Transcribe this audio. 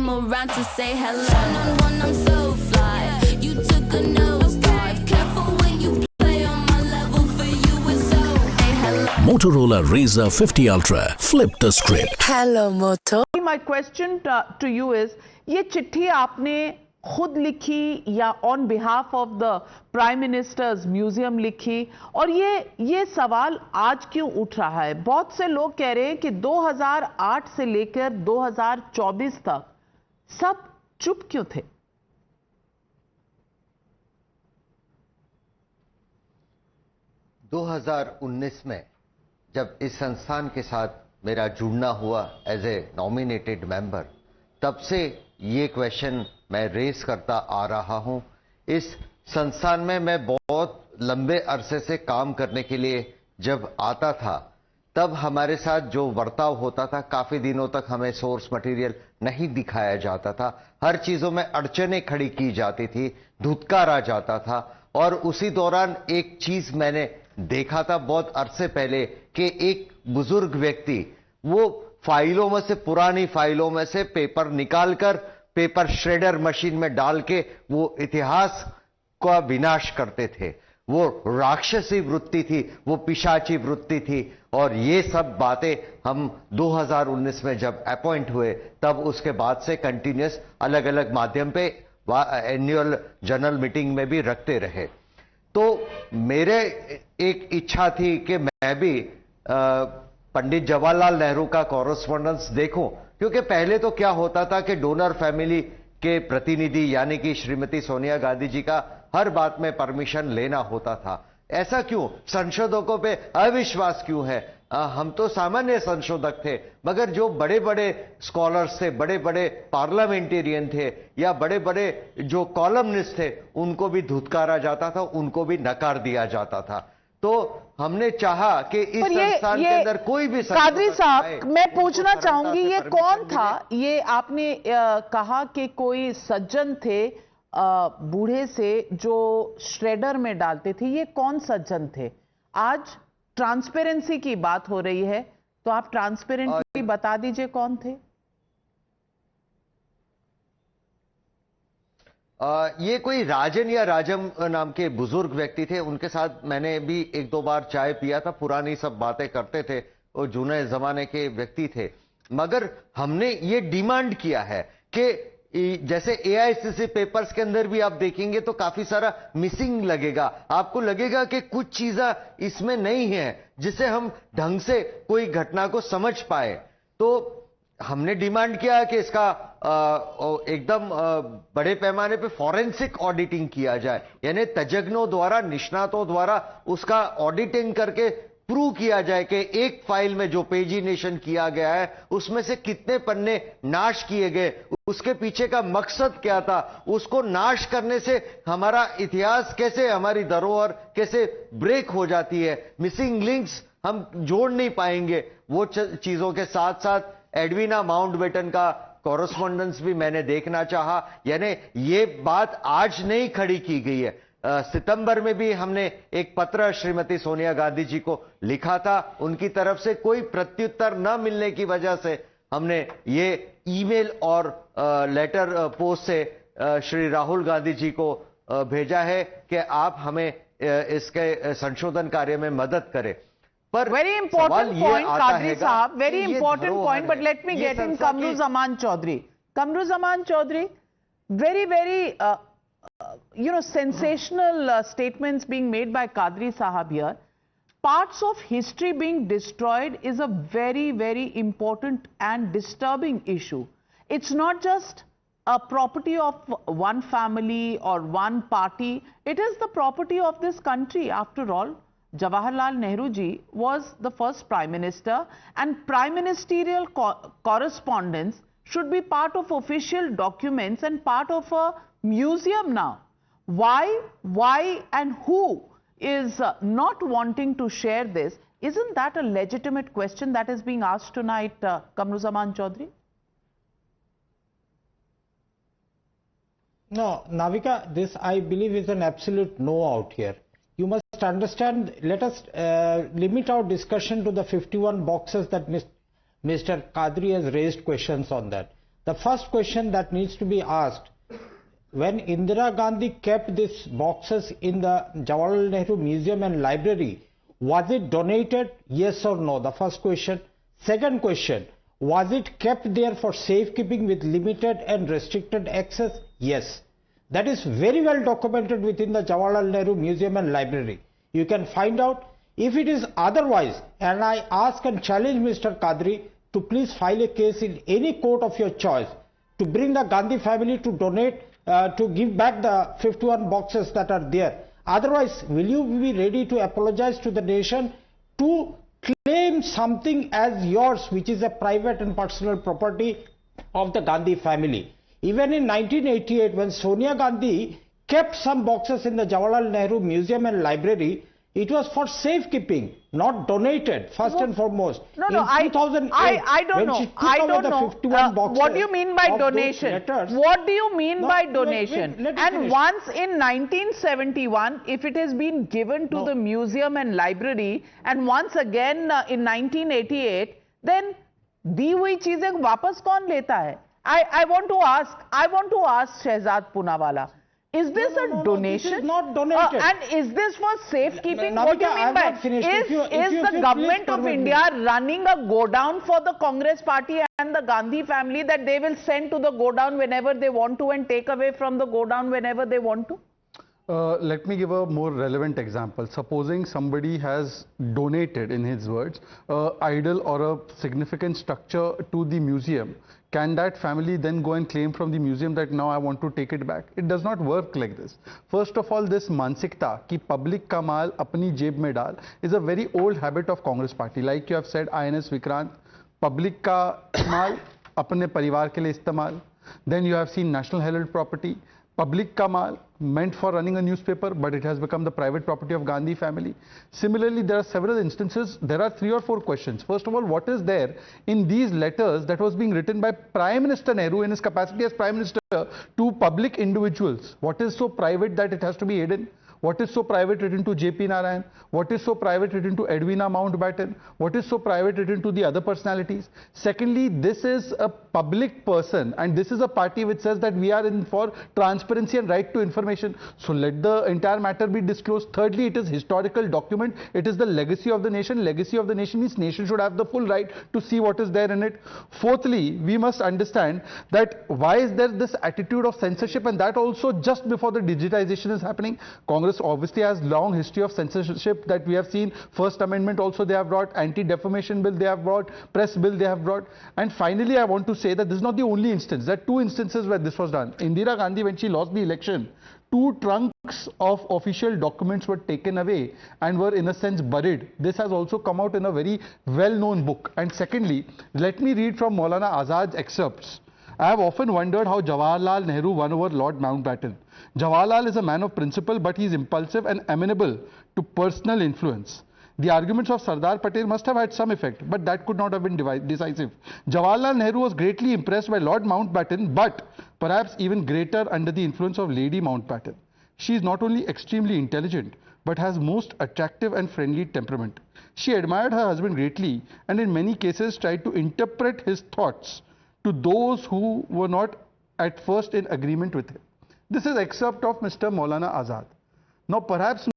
come around to say hello. One-on-one, I'm so fly. You took a nosedive. Careful when you play on my level. For you, it's so. Hey, hello. Motorola Razr 50 Ultra. Flip the script. Hello, Moto. My question to you is, ये चिट्ठी आपने खुद लिखी या on behalf of the prime ministers museum लिखी? और ये सवाल आज क्यों उठ रहा है? बहुत से लोग कह रहे हैं कि 2008 से लेकर 2024 तक सब चुप क्यों थे? ...2019 में जब इस संस्थान के साथ मेरा जुड़ना हुआ एज ए नॉमिनेटेड मेंबर, तब से ये क्वेश्चन मैं रेस करता आ रहा हूं। इस संस्थान में मैं बहुत लंबे अरसे से काम करने के लिए जब आता था, तब हमारे साथ जो बर्ताव होता था, काफी दिनों तक हमें सोर्स मटेरियल नहीं दिखाया जाता था, हर चीजों में अड़चनें खड़ी की जाती थी, धुतकारा जाता था। और उसी दौरान एक चीज मैंने देखा था बहुत अरसे पहले कि एक बुजुर्ग व्यक्ति वो फाइलों में से, पुरानी फाइलों में से पेपर निकालकर पेपर श्रेडर मशीन में डाल के वो इतिहास का विनाश करते थे। वो राक्षसी वृत्ति थी, वो पिशाची वृत्ति थी। और ये सब बातें हम 2019 में जब अपॉइंट हुए, तब उसके बाद से कंटिन्यूस अलग अलग माध्यम पे एनुअल जनरल मीटिंग में भी रखते रहे। तो मेरे एक इच्छा थी कि मैं भी पंडित जवाहरलाल नेहरू का कॉरेस्पॉन्डेंस देखूं, क्योंकि पहले तो क्या होता था कि डोनर फैमिली के प्रतिनिधि यानी कि श्रीमती सोनिया गांधी जी का हर बात में परमिशन लेना होता था। ऐसा क्यों? संशोधकों पे अविश्वास क्यों है? हम तो सामान्य संशोधक थे, मगर जो बड़े बड़े स्कॉलर्स थे, बड़े बड़े पार्लियामेंटेरियन थे या बड़े बड़े जो कॉलमनिस्ट थे, उनको भी धुतकारा जाता था, उनको भी नकार दिया जाता था। तो हमने चाहा कि इस संस्थान के अंदर कोई भी कादरी साहब, मैं पूछना चाहूंगी, ये कौन था? ये आपने कहा कि कोई सज्जन थे बूढ़े से जो श्रेडर में डालते थे, ये कौन सज्जन थे? आज ट्रांसपेरेंसी की बात हो रही है, तो आप ट्रांसपेरेंटली बता दीजिए कौन थे। ये कोई राजन या राजम नाम के बुजुर्ग व्यक्ति थे। उनके साथ मैंने भी एक दो बार चाय पिया था, पुरानी सब बातें करते थे, वो जूने जमाने के व्यक्ति थे। मगर हमने ये डिमांड किया है कि जैसे एआईसीसी पेपर्स के अंदर भी आप देखेंगे तो काफी सारा मिसिंग लगेगा, आपको लगेगा कि कुछ चीजें इसमें नहीं है जिसे हम ढंग से कोई घटना को समझ पाए। तो हमने डिमांड किया कि इसका एकदम बड़े पैमाने पे फॉरेंसिक ऑडिटिंग किया जाए, यानी तज्ञों द्वारा, निष्णातों द्वारा उसका ऑडिटिंग करके प्रूव किया जाए कि एक फाइल में जो पेजिनेशन किया गया है उसमें से कितने पन्ने नाश किए गए, उसके पीछे का मकसद क्या था, उसको नाश करने से हमारा इतिहास कैसे, हमारी धरोहर कैसे ब्रेक हो जाती है, मिसिंग लिंक्स हम जोड़ नहीं पाएंगे। वो चीजों के साथ साथ एडविना माउंटबेटन का कॉरेस्पॉन्डेंस भी मैंने देखना चाहा। यानी ये बात आज नहीं खड़ी की गई है, सितंबर में भी हमने एक पत्र श्रीमती सोनिया गांधी जी को लिखा था, उनकी तरफ से कोई प्रत्युत्तर न मिलने की वजह से हमने ये ईमेल और लेटर पोस्ट से श्री राहुल गांधी जी को भेजा है कि आप हमें इसके संशोधन कार्य में मदद करें। पर वेरी इंपॉर्टेंट पॉइंट कादरी साहब, very important point, but let me get in Qamruzzaman Chowdhury. Qamruzzaman Chowdhury, very sensational statements being made by Kadri Sahab here. Parts of history being destroyed is a very important and disturbing issue. It's not just a property of one family or one party. It is the property of this country. After all, Jawaharlal Nehru ji was the first Prime Minister, and prime ministerial correspondence should be part of official documents and part of a museum now. Why and who is not wanting to share this? Isn't that a legitimate question that is being asked tonight, Kamruzaman Chaudhary? No, Navika, this I believe is an absolute no out here. You must understand, let us limit our discussion to the 51 boxes that Mr. Kadri has raised questions on that. The first question that needs to be asked, when Indira Gandhi kept these boxes in the Jawaharlal Nehru Museum and Library, was it donated? Yes or no? The first question. Second question, was it kept there for safekeeping with limited and restricted access? Yes. That is very well documented within the Jawaharlal Nehru Museum and Library. You can find out. If it is otherwise, and I ask and challenge Mr. Kadri to please file a case in any court of your choice to bring the Gandhi family to donate, to give back the 51 boxes that are there. Otherwise, will you be ready to apologize to the nation to claim something as yours, which is a private and personal property of the Gandhi family? Even in 1988, when Sonia Gandhi kept some boxes in the Jawaharlal Nehru Museum and Library, it was for safekeeping, not donated, first and foremost. No, I don't know. I don't know. What do you mean by donation? What do you mean by donation? And once in 1971, if it has been given to the museum and library, and once again in 1988, then दी हुई चीजें वापस कौन लेता है? I want to ask Shehzad Poonawalla. Is this a donation? This is not donated. And is this for safekeeping? Navika, What do you mean by is the government of India running a go-down for the Congress party and the Gandhi family that they will send to the go-down whenever they want to and take away from the go-down whenever they want to? Let me give a more relevant example. Supposing somebody has donated, in his words, an idol or a significant structure to the museum. Can that family then go and claim from the museum that now I want to take it back? It does not work like this. First of all, this mansikta ki public ka maal apni jeb mein dal is a very old habit of Congress party. Like you have said, INS Vikrant, public ka maal apne parivar ke liye istemal. Then you have seen National Herald property. Public ka maal meant for running a newspaper, but it has become the private property of Gandhi family. Similarly, there are several instances. There are 3 or 4 questions. First of all, what is there in these letters that was being written by Prime Minister Nehru in his capacity as Prime Minister to public individuals? What is so private that it has to be hidden? What is so private written to JP Narayan? What is so private written to Edwina Mountbatten? What is so private written to the other personalities? Secondly, this is a public person and this is a party which says that we are in for transparency and right to information. So let the entire matter be disclosed. Thirdly, it is historical document. It is the legacy of the nation. Legacy of the nation means nation should have the full right to see what is there in it. Fourthly, we must understand that why is there this attitude of censorship, and that also just before the digitization is happening. Congress obviously has long history of censorship that we have seen. First Amendment also they have brought, anti-defamation bill they have brought, press bill they have brought. And finally, I want to say that this is not the only instance. There are 2 instances where this was done. Indira Gandhi, when she lost the election, 2 trunks of official documents were taken away and were in a sense buried. This has also come out in a very well-known book. And secondly, let me read from Maulana Azad's excerpts. I have often wondered how Jawaharlal Nehru won over Lord Mountbatten. Jawaharlal is a man of principle, but he is impulsive and amenable to personal influence. The arguments of Sardar Patel must have had some effect, but that could not have been decisive. Jawaharlal Nehru was greatly impressed by Lord Mountbatten, but perhaps even greater under the influence of Lady Mountbatten. She is not only extremely intelligent, but has most attractive and friendly temperament. She admired her husband greatly and in many cases tried to interpret his thoughts to those who were not at first in agreement with him. This is excerpt of Mr. Maulana Azad. Now perhaps